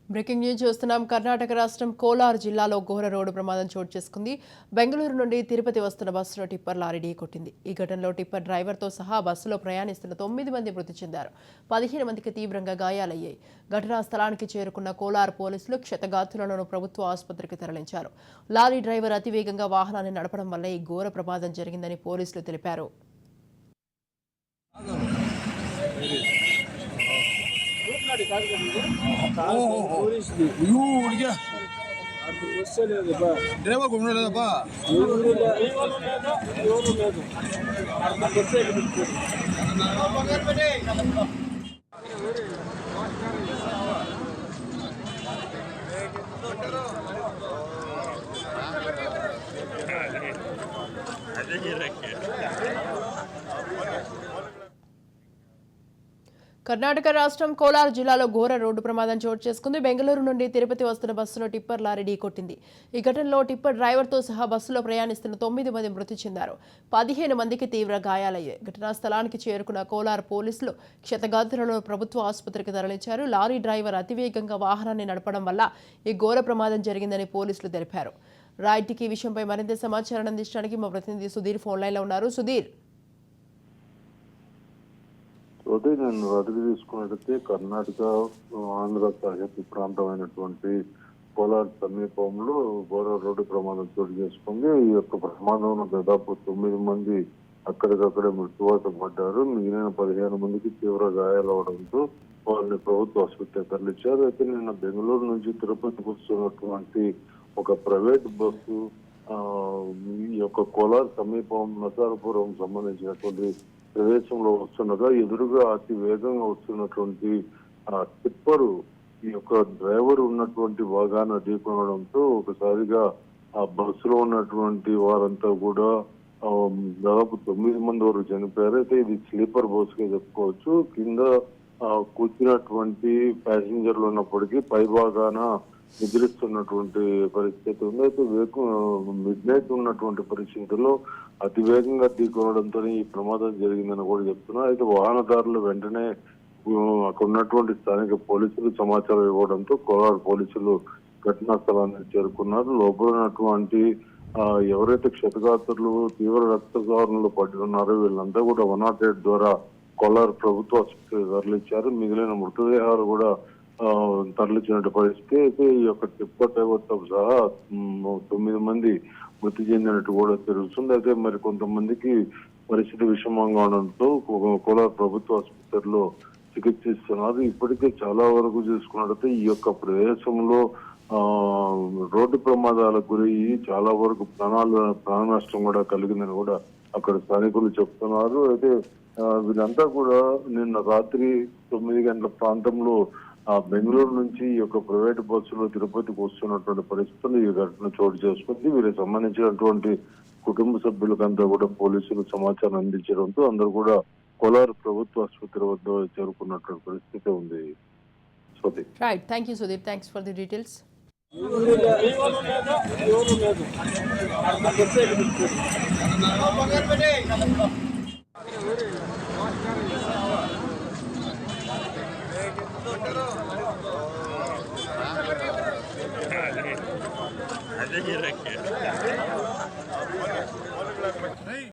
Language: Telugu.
బ్రేకింగ్ న్యూస్ చూస్తున్నాం. కర్ణాటక రాష్ట్రం కోలార్ జిల్లాలో ఘోర రోడ్డు ప్రమాదం చోటు చేసుకుంది. బెంగళూరు నుండి తిరుపతి వస్తున్న బస్సులో టిప్పర్ లారీ ఢీకొట్టింది. ఈ ఘటనలో టిప్పర్ డ్రైవర్తో సహా బస్సులో ప్రయాణిస్తున్న 9 మంది మృతి చెందారు. 15 మందికి తీవ్రంగా గాయాలయ్యాయి. ఘటనా స్థలానికి చేరుకున్న కోలార్ పోలీసులు క్షతగాత్రులను ప్రభుత్వ ఆసుపత్రికి తరలించారు. లారీ డ్రైవర్ అతివేగంగా వాహనాన్ని నడపడం వల్ల ఈ ఘోర ప్రమాదం జరిగిందని పోలీసులు తెలిపారు. డ్రైవర్ లేదప్పా కర్ణాటక రాష్ట్రం కోలార్ జిల్లాలో ఘోర రోడ్డు ప్రమాదం చోటు చేసుకుంది. బెంగళూరు నుండి తిరుపతి వస్తున్న బస్సులో టిప్పర్ లారీ ఢీకొట్టింది. ఈ ఘటనలో టిప్పర్ డ్రైవర్తో సహా బస్సులో ప్రయాణిస్తున్న 9 మంది మృతి చెందారు. 15 మందికి తీవ్ర గాయాలయ్యాయి. ఘటనా స్థలానికి చేరుకున్న కోలార్ పోలీసులు క్షతగాత్రులను ప్రభుత్వ ఆసుపత్రికి తరలించారు. లారీ డ్రైవర్ అతివేగంగా వాహనాన్ని నడపడం వల్ల ఈ ఘోర ప్రమాదం జరిగిందని పోలీసులు తెలిపారు. రైట్కి ఈ విషయంపై మరింత సమాచారం అందించడానికి మా ప్రతినిధి సుధీర్ ఫోన్ లైన్లో ఉన్నారు. సుధీర్, నేను అదుపు తీసుకున్నట్టయితే కర్ణాటక ఆంధ్ర సరిహద్దు ప్రాంతమైనటువంటి కోలార్ సమీపంలో ఘోర రోడ్డు ప్రమాదం చోటు చేసుకుంది. ఈ యొక్క ప్రమాదంలో దాదాపు 9 మంది అక్కడికక్కడే మృత్యువాత పడ్డారు. మిగిలిన 15 మందికి తీవ్ర గాయాలవడంతో వారిని ప్రభుత్వ ఆసుపత్రికి తరలించారు. అయితే నిన్న బెంగళూరు నుంచి తిరుపతికి వస్తున్నటువంటి ఒక ప్రైవేట్ బస్సు ఈ యొక్క కోలార్ సమీపం నసారపురం సంబంధించినటువంటి ప్రదేశంలో వస్తుండగా ఎదురుగా అతి వేగంగా వస్తున్నటువంటి టిప్పరు ఈ యొక్క డ్రైవర్ ఉన్నటువంటి భాగాన్ని ఢీకొనడంతో ఒకసారిగా ఆ బస్సులో ఉన్నటువంటి వారంతా కూడా దాదాపు 9 మంది వరకు చనిపోయారు. అయితే ఇది స్లీపర్ బస్సుగా చెప్పుకోవచ్చు. కింద కూర్చున్నటువంటి ప్యాసింజర్లు ఉన్నప్పటికీ పై భాగాన నిద్రిస్తున్నటువంటి పరిస్థితి ఉంది. అయితే మిడ్ నైట్ ఉన్నటువంటి పరిస్థితుల్లో అతి వేగంగా ఢీకొనడంతో ఈ ప్రమాదం జరిగిందని కూడా చెప్తున్నారు. అయితే వాహనదారులు వెంటనే అక్కడ ఉన్నటువంటి స్థానిక పోలీసులు సమాచారం ఇవ్వడంతో కోలార్ పోలీసులు ఘటనా స్థలానికి చేరుకున్నారు. లోపల ఉన్నటువంటి ఎవరైతే క్షతగాత్రులు తీవ్ర రక్తస్రావంలో పడి ఉన్నారో వీళ్ళంతా కూడా 108 ద్వారా కోలార్ ప్రభుత్వ ఆసుపత్రికి తరలించారు. మిగిలిన మృతదేహాలు కూడా తరలించిన పరిస్థితి. అయితే ఈ యొక్క టిప్పర్ డ్రైవర్తో సహా 9 మంది మృతి చెందినట్టు కూడా తెలుస్తుంది. అయితే మరి కొంతమందికి పరిస్థితి విషమంగా ఉండడంతో కోలార్ ప్రభుత్వ ఆసుపత్రిలో చికిత్సిస్తున్నారు. ఇప్పటికే చాలా వరకు చూసుకున్నట్లయితే ఈ యొక్క ప్రదేశంలో రోడ్డు ప్రమాదాలకు గురయ్యి చాలా వరకు ప్రాణ నష్టం కూడా కలిగిందని కూడా అక్కడ స్థానికులు చెప్తున్నారు. అయితే వీళ్ళంతా కూడా నిన్న రాత్రి 9 గంటల ప్రాంతంలో బెంగళూరు నుంచి ఈ యొక్క ప్రైవేట్ బస్సులో తిరుపతికి వస్తున్నటువంటి పరిస్థితులు ఈ ఘటన చోటు చేసుకుంది. వీరికి సంబంధించినటువంటి కుటుంబ సభ్యులకంతా కూడా పోలీసులు సమాచారం అందించడంతో అందరూ కూడా కోలార్ ప్రభుత్వ ఆసుపత్రి వద్ద చేరుకున్నటువంటి పరిస్థితి ఉంది. Right, thank you Sudheer, thanks for the details. అదే